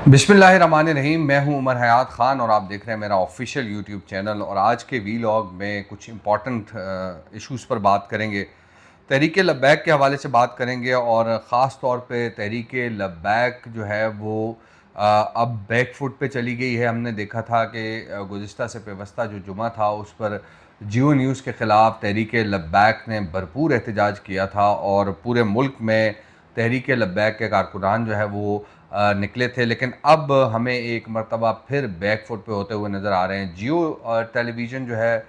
बिस्मिल्लाहिर्रहमानिर्रहीम। मैं हूं उमर हयात ख़ान और आप देख रहे हैं मेरा ऑफिशियल यूट्यूब चैनल। और आज के वीलॉग में कुछ इम्पॉर्टेंट इश्यूज़ पर बात करेंगे। तहरीक लब्बैक के हवाले से बात करेंगे और ख़ास तौर पे तहरीक लब्बैक जो है वो अब बैक फुट पे चली गई है। हमने देखा था कि गुज़िश्ता से पेवस्ता जो जुमा था उस पर जियो न्यूज़ के ख़िलाफ़ तहरीक लब्बैक ने भरपूर एहतजाज किया था और पूरे मुल्क में तहरीक लब्बैक के कारकुनान जो है वो निकले थे। लेकिन अब हमें एक मरतबा फिर बैक फुट पे होते हुए नज़र आ रहे हैं। जियो टेलीविज़न जो है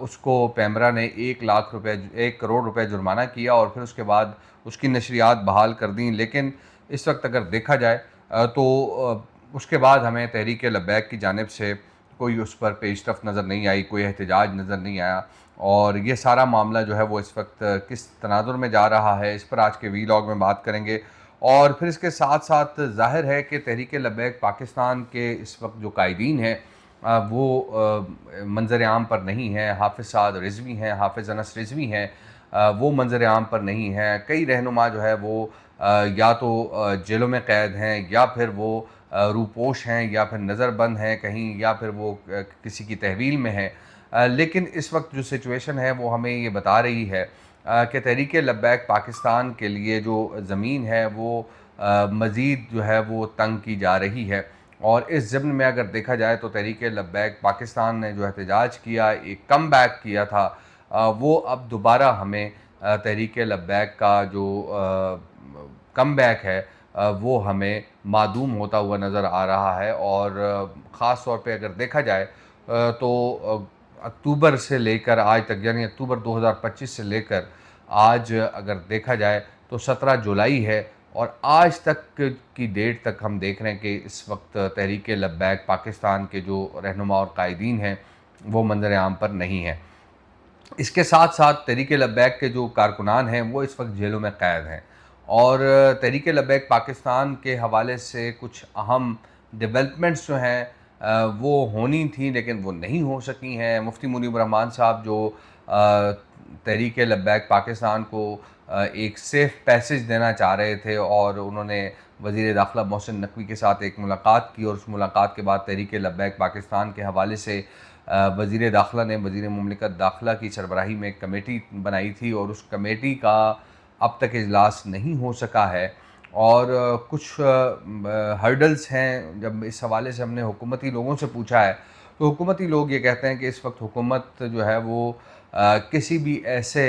उसको पैमरा ने 1 करोड़ रुपए जुर्माना किया और फिर उसके बाद उसकी नशरियात बहाल कर दी। लेकिन इस वक्त अगर देखा जाए उसके बाद हमें तहरीक लब्बैक की जानिब से कोई उस पर पेशरफ नज़र नहीं आई, कोई एहतजाज नज़र नहीं आया। और ये सारा मामला जो है वो इस वक्त किस तनाजुर में जा रहा है, इस पर आज के वीलॉग में बात करेंगे। और फिर इसके साथ साथ ज़ाहिर है कि तहरीक लब्बैक पाकिस्तान के इस वक्त जो कायदीन हैं वो मंज़र आम पर नहीं हैं। हाफ़िज़ साद रिज़वी हैं, हाफ़िज़ अनस रिज़वी हैं, वो मंज़र आम पर नहीं हैं। कई रहनुमा जो है वो या तो जेलों में क़ैद हैं, या फिर वो रूपोश हैं, या फिर नज़रबंद हैं कहीं, या फिर वो किसी की तहवील में हैं। लेकिन इस वक्त जो सिचुएशन है वो हमें ये बता रही है कि तहरीक लब्बैक पाकिस्तान के लिए जो ज़मीन है वो मज़ीद जो है वो तंग की जा रही है। और इस ज़िम्न में अगर देखा जाए तो तहरीक लब्बैक पाकिस्तान ने जो एहतजाज किया, एक कम बैक किया था, वो अब दोबारा हमें तहरीक लब्बैक का जो कम बैक है वो हमें मादूम होता हुआ नज़र आ रहा है। और ख़ास तौर पे अगर देखा जाए तो अक्टूबर से लेकर आज तक, यानी अक्टूबर 2025 से लेकर आज अगर देखा जाए तो 17 जुलाई है, और आज तक की डेट तक हम देख रहे हैं कि इस वक्त तहरीक लब्बैक पाकिस्तान के जो रहनुमा और कायदीन हैं वो मंजर आम पर नहीं हैं। इसके साथ साथ तहरीक लब्बैक के जो कारकुनान हैं वो इस वक्त जेलों में क़ैद हैं। और तहरीक लब्बैक पाकिस्तान के हवाले से कुछ अहम डेवलपमेंट्स जो हैं वो होनी थी लेकिन वो नहीं हो सकी हैं। मुफ्ती मुनीब रहमान साहब जो तहरीक लब्बैक पाकिस्तान को एक सेफ़ पैसेज देना चाह रहे थे, और उन्होंने वज़ीर दाखिला मोहसिन नकवी के साथ एक मुलाकात की, और उस मुलाकात के बाद तहरीक लब्बैक पाकिस्तान के हवाले से वज़ीर दाखिला ने वज़ीर मुमलिकत दाखिला की सरबराही में एक कमेटी बनाई थी, और उस कमेटी का अब तक इजलास नहीं हो सका है। और कुछ हर्डल्स हैं। जब इस हवाले से हमने हुकूमती लोगों से पूछा है तो हुकूमती लोग ये कहते हैं कि इस वक्त हुकूमत जो है वो किसी भी ऐसे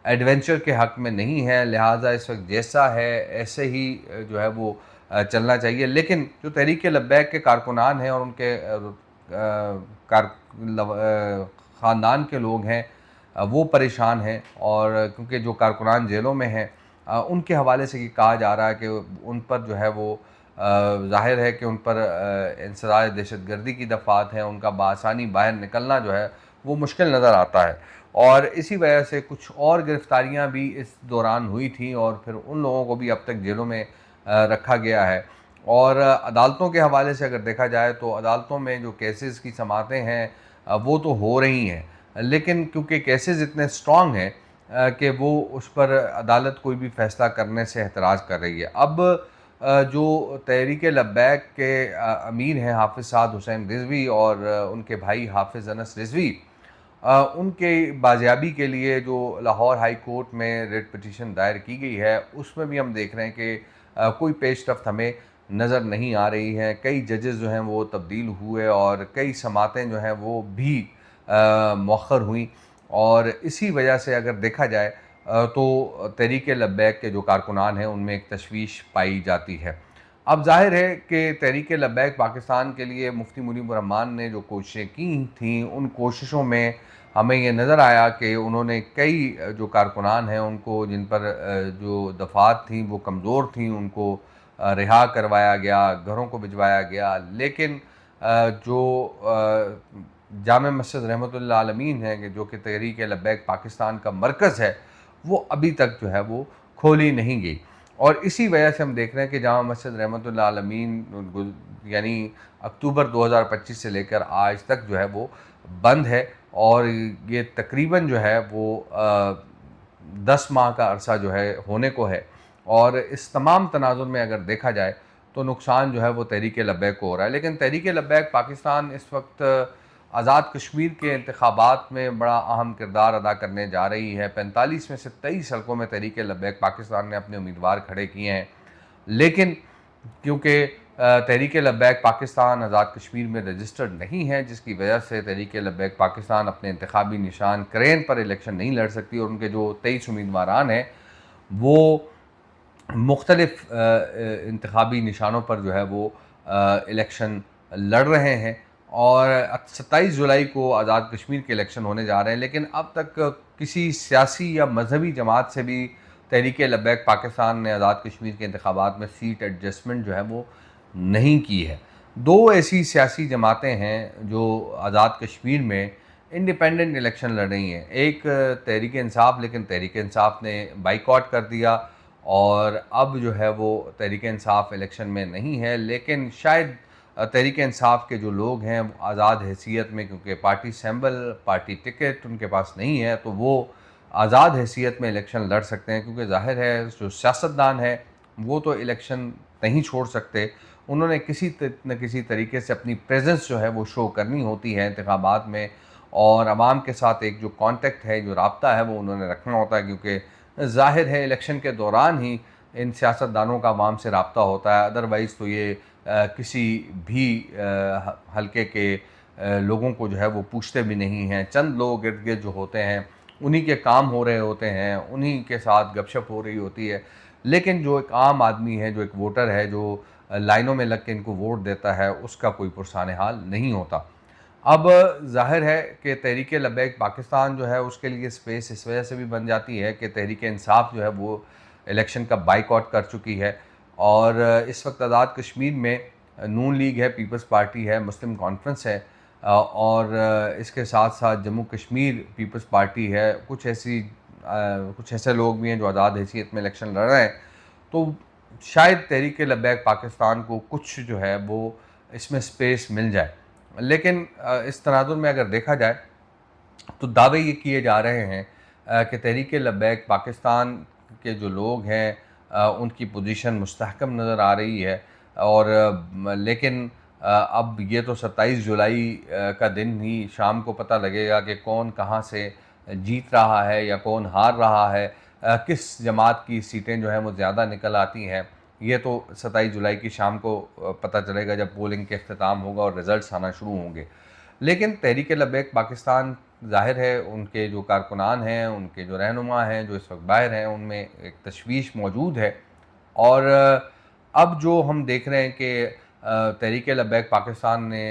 एडवेंचर के हक़ में नहीं है, लिहाजा इस वक्त जैसा है ऐसे ही जो है वो चलना चाहिए। लेकिन जो तहरीक लब्बैक के कारकुनान हैं और उनके ख़ानदान के लोग हैं वो परेशान हैं। और क्योंकि जो कारकुनान जेलों में हैं उनके हवाले से ये कहा जा रहा है कि उन पर जो है वो ज़ाहिर है कि उन पर इंसदाद दहशतगर्दी की दफ़ात हैं, उनका बआसानी बाहर निकलना जो है वो मुश्किल नज़र आता है। और इसी वजह से कुछ और गिरफ़्तारियाँ भी इस दौरान हुई थी, और फिर उन लोगों को भी अब तक जेलों में रखा गया है। और अदालतों के हवाले से अगर देखा जाए तो अदालतों में जो केसेस की समातें हैं वो तो हो रही हैं, लेकिन क्योंकि केसेस इतने स्ट्रॉन्ग हैं कि वो उस पर अदालत कोई भी फ़ैसला करने से एतराज़ कर रही है। अब जो तहरीक लब्बैक के अमीर हैं हाफ़िज़ साद हुसैन रिज़वी और उनके भाई हाफ़िज़ अनस रिज़वी, उनके बाजियाबी के लिए जो लाहौर हाई कोर्ट में रिट पिटीशन दायर की गई है उसमें भी हम देख रहे हैं कि कोई पेशरफ्त हमें नज़र नहीं आ रही है। कई जजेस जो हैं वो तब्दील हुए और कई समातें जो हैं वो भी मौखर हुई। और इसी वजह से अगर देखा जाए तो तहरीक लब्बैक के जो कारकुनान हैं उनमें एक तशवीश पाई जाती है। अब ज़ाहिर है कि तहरीक लब्बैक पाकिस्तान के लिए मुफ्ती मुनीब रहमान ने जो कोशिशें की थीं उन कोशिशों में हमें ये नज़र आया कि उन्होंने कई जो कारकुनान हैं उनको, जिन पर जो दफ़ात थीं वो कमज़ोर थीं, उनको रिहा करवाया गया, घरों को भिजवाया गया। लेकिन जो जामे मस्जिद रहमतुल्लाह आलमीन है कि जो कि तहरीक लब्बैक पाकिस्तान का मरकज़ है, वो अभी तक जो है वो खोली नहीं गई। और इसी वजह से हम देख रहे हैं कि जामा मस्जिद रहमतुल्लाह आलमीन यानी अक्टूबर 2025 से लेकर आज तक जो है वो बंद है। और ये तकरीबन जो है वो 10 माह का अरसा जो है होने को है। और इस तमाम तनाज़ुर में अगर देखा जाए तो नुकसान जो है वो तहरीक लब्बैक को हो रहा है। लेकिन तहरीक लब्बैक पाकिस्तान इस वक्त आज़ाद कश्मीर के इंतखाबात में बड़ा अहम किरदार अदा करने जा रही है। 45 में से 23 हलकों में तहरीक लब्बैक पाकिस्तान ने अपने उम्मीदवार खड़े किए हैं। लेकिन क्योंकि तहरीक लब्बैक पाकिस्तान आज़ाद कश्मीर में रजिस्टर्ड नहीं है, जिसकी वजह से तहरीक लब्बैक पाकिस्तान अपने इंतखाबी निशान क्रेन पर इलेक्शन नहीं लड़ सकती, और उनके जो 23 उम्मीदवारान हैं वो मुख्तलिफ इंतखाबी निशानों पर जो है वो इलेक्शन लड़ रहे हैं। और 27 जुलाई को आज़ाद कश्मीर के इलेक्शन होने जा रहे हैं। लेकिन अब तक किसी सियासी या मजहबी जमात से भी तहरीक लब्बैक पाकिस्तान ने आज़ाद कश्मीर के इंतखाबात में सीट एडजस्टमेंट जो है वो नहीं की है। दो ऐसी सियासी जमातें हैं जो आज़ाद कश्मीर में इंडिपेंडेंट इलेक्शन लड़ रही हैं। एक तहरीक इंसाफ, लेकिन तहरीक इंसाफ ने बाइकआउट कर दिया और अब जो है वो तहरीक इंसाफ इलेक्शन में नहीं है। लेकिन शायद तहरीक इंसाफ के जो लोग हैं वो आज़ाद हैसियत में, क्योंकि पार्टी सैम्बल, पार्टी टिकट उनके पास नहीं है, तो वो आज़ाद हैसियत में इलेक्शन लड़ सकते हैं। क्योंकि ज़ाहिर है जो सियासतदान है वो तो इलेक्शन नहीं छोड़ सकते, उन्होंने किसी न किसी तरीके से अपनी प्रेजेंस जो है वो शो करनी होती है इंतखाबात में, और आवाम के साथ एक जो कांटेक्ट है, जो राब्ता है, वो उन्होंने रखना होता है। क्योंकि ज़ाहिर है इलेक्शन के दौरान ही इन सियासतदानों का आवाम से राब्ता होता है, अदरवाइज़ तो ये किसी भी हलके के लोगों को जो है वो पूछते भी नहीं हैं। चंद लोग इर्द गिर्द जो होते हैं उन्हीं के काम हो रहे होते हैं, उन्हीं के साथ गपशप हो रही होती है। लेकिन जो एक आम आदमी है, जो एक वोटर है, जो लाइनों में लग के इनको वोट देता है, उसका कोई पुरसाने हाल नहीं होता। अब ज़ाहिर है कि तहरीक लब्बैक पाकिस्तान जो है उसके लिए स्पेस इस वजह से भी बन जाती है कि तहरीक इंसाफ जो है वो इलेक्शन का बाइकआउट कर चुकी है। और इस वक्त आज़ाद कश्मीर में नून लीग है, पीपल्स पार्टी है, मुस्लिम कॉन्फ्रेंस है, और इसके साथ साथ जम्मू कश्मीर पीपल्स पार्टी है। कुछ ऐसे लोग भी हैं जो आज़ाद हैसियत में इलेक्शन लड़ रहे हैं। तो शायद तहरीक लब्बैक पाकिस्तान को कुछ जो है वो इसमें स्पेस मिल जाए। लेकिन इस तनाजुर में अगर देखा जाए तो दावे ये किए जा रहे हैं कि तहरीक लब्बैक पाकिस्तान के जो लोग हैं उनकी पोजीशन मुस्तहकम नज़र आ रही है। और लेकिन अब ये तो 27 जुलाई का दिन ही शाम को पता लगेगा कि कौन कहाँ से जीत रहा है या कौन हार रहा है, किस जमात की सीटें जो हैं वो ज़्यादा निकल आती हैं। ये तो 27 जुलाई की शाम को पता चलेगा जब पोलिंग के अख्ताम होगा और रिज़ल्ट्स आना शुरू होंगे। लेकिन तहरीक लब्बैक पाकिस्तान, ज़ाहिर है उनके जो कारकुनान हैं, उनके जो रहनुमा हैं जो इस वक्त बाहर हैं, उनमें एक तशवीश मौजूद है। और अब जो हम देख रहे हैं कि तहरीक लब्बैक पाकिस्तान ने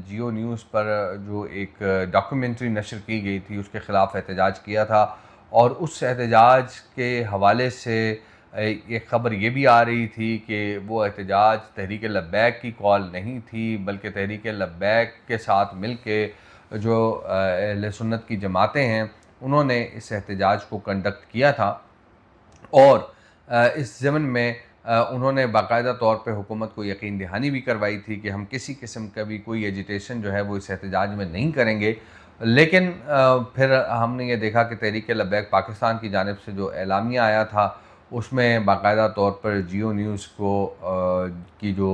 जियो न्यूज़ पर जो एक डॉक्यूमेंट्री नशर की गई थी उसके ख़िलाफ़ एहतजाज किया था, और उस एहतजाज के हवाले से एक ख़बर ये भी आ रही थी कि वो एहतजाज तहरीक लब्बैक की कॉल नहीं थी, बल्कि तहरीक लब्बैक के साथ मिल के जो अहले सुन्नत की जमातें हैं उन्होंने इस एहतजाज को कंडक्ट किया था। और इस ज़मन में उन्होंने बाकायदा तौर पे हुकूमत को यकीन दहानी भी करवाई थी कि हम किसी किस्म का भी कोई एजिटेशन जो है वो इस एहतजाज में नहीं करेंगे। लेकिन फिर हमने ये देखा कि तहरीक लब्बैक पाकिस्तान की जानिब से जो एलामिया आया था उसमें बाकायदा तौर पर जियो न्यूज़ को की जो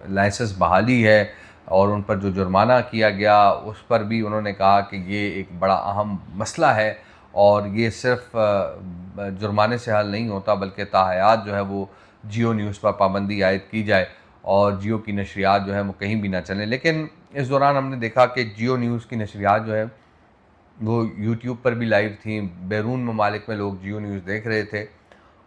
लाइसेंस बहाली है और उन पर जो जुर्माना किया गया उस पर भी उन्होंने कहा कि ये एक बड़ा अहम मसला है, और ये सिर्फ जुर्माने से हल नहीं होता, बल्कि ताहयात जो है वो जियो न्यूज़ पर पाबंदी आयद की जाए और जियो की नशरियात जो है वो कहीं भी ना चलें। लेकिन इस दौरान हमने देखा कि जियो न्यूज़ की नशरियात जो है वो यूट्यूब पर भी लाइव थी, बैरून ममालिक में लोग जियो न्यूज़ देख रहे थे।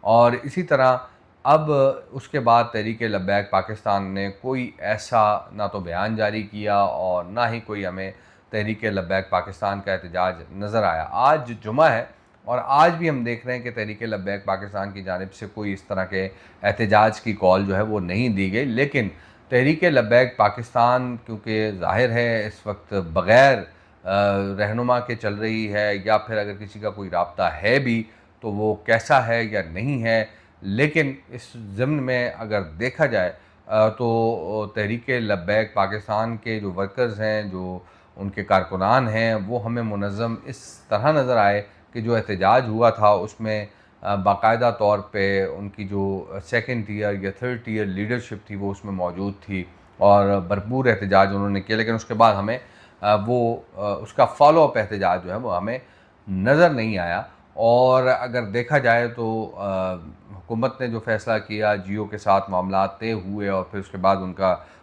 और इसी तरह अब उसके बाद तहरीक लब्बैक पाकिस्तान ने कोई ऐसा ना तो बयान जारी किया और ना ही कोई हमें तहरीक लब्बैक पाकिस्तान का एहतजाज नज़र आया। आज जुमा है और आज भी हम देख रहे हैं कि तहरीक लब्बैक पाकिस्तान की जानिब से कोई इस तरह के एहतजाज की कॉल जो है वो नहीं दी गई। लेकिन तहरीक लब्बैक पाकिस्तान क्योंकि ज़ाहिर है इस वक्त बग़ैर रहनुमा के चल रही है, या फिर अगर किसी का कोई राब्ता है भी तो वो कैसा है या नहीं है। लेकिन इस ज़िम्न में अगर देखा जाए तो तहरीक लब्बैक पाकिस्तान के जो वर्कर्स हैं, जो उनके कारकुनान हैं, वो हमें मुनज़्ज़म इस तरह नज़र आए कि जो एहतजाज हुआ था उसमें बाकायदा तौर पे उनकी जो सेकंड टियर या थर्ड टियर लीडरशिप थी वो उसमें मौजूद थी और भरपूर एहतजाज उन्होंने किया, लेकिन उसके बाद हमें उसका फॉलो अप एहतजाज जो है वो हमें नज़र नहीं आया। और अगर देखा जाए तो हुकूमत ने जो फ़ैसला किया, जियो के साथ मामला तय हुए और फिर उसके बाद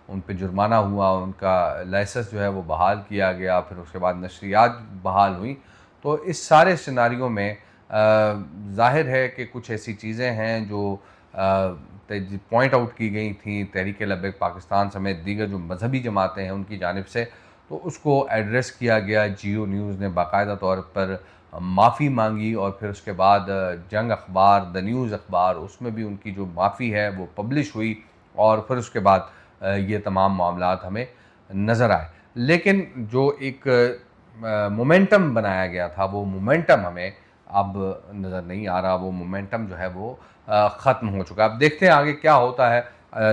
उन पे जुर्माना हुआ, उनका लाइसेंस जो है वो बहाल किया गया, फिर उसके बाद नशरियात बहाल हुई। तो इस सारे सिनारियों में ज़ाहिर है कि कुछ ऐसी चीज़ें हैं जो पॉइंट आउट की गई थी तहरीक-ए-लब्बैक पाकिस्तान समेत दीगर जो मज़हबी जमातें हैं उनकी जानिब से, तो उसको एड्रेस किया गया। जियो न्यूज़ ने बाकायदा तौर पर माफ़ी मांगी और फिर उसके बाद जंग अखबार, द न्यूज़ अखबार, उसमें भी उनकी जो माफ़ी है वो पब्लिश हुई और फिर उसके बाद ये तमाम मामलात हमें नज़र आए। लेकिन जो एक मोमेंटम बनाया गया था वो मोमेंटम हमें अब नज़र नहीं आ रहा, वो मोमेंटम जो है वो ख़त्म हो चुका है। अब देखते हैं आगे क्या होता है।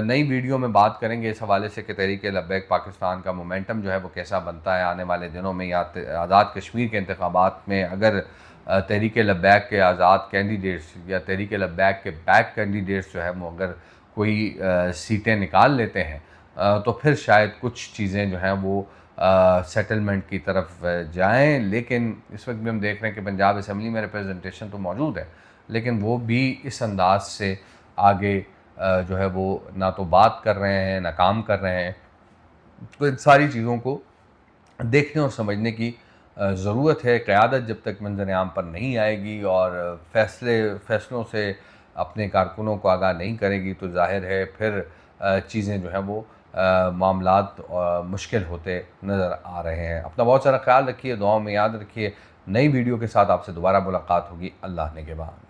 नई वीडियो में बात करेंगे इस हवाले से कि तहरीक-ए-लब्बैक पाकिस्तान का मोमेंटम जो है वो कैसा बनता है आने वाले दिनों में, या आज़ाद कश्मीर के इंतखाबात में अगर तहरीक-ए-लब्बैक के आज़ाद कैंडिडेट्स या तहरीक-ए-लब्बैक के बैक कैंडिडेट्स जो है वो अगर कोई सीटें निकाल लेते हैं तो फिर शायद कुछ चीज़ें जो हैं वो सेटलमेंट की तरफ जाएँ। लेकिन इस वक्त भी हम देख रहे हैं कि पंजाब असम्बली में रिप्रेजेंटेशन तो मौजूद है, लेकिन वो भी इस अंदाज से आगे जो है वो ना तो बात कर रहे हैं ना काम कर रहे हैं। तो इन सारी चीज़ों को देखने और समझने की ज़रूरत है। क़यादत जब तक मंज़र-ए-आम पर नहीं आएगी और फ़ैसलों से अपने कारकुनों को आगाह नहीं करेगी तो ज़ाहिर है फिर चीज़ें जो हैं वो मामलात मुश्किल होते नज़र आ रहे हैं। अपना बहुत सारा ख़्याल रखिए, दुआओं में याद रखिए। नई वीडियो के साथ आपसे दोबारा मुलाकात होगी। अल्लाह ने के बाद।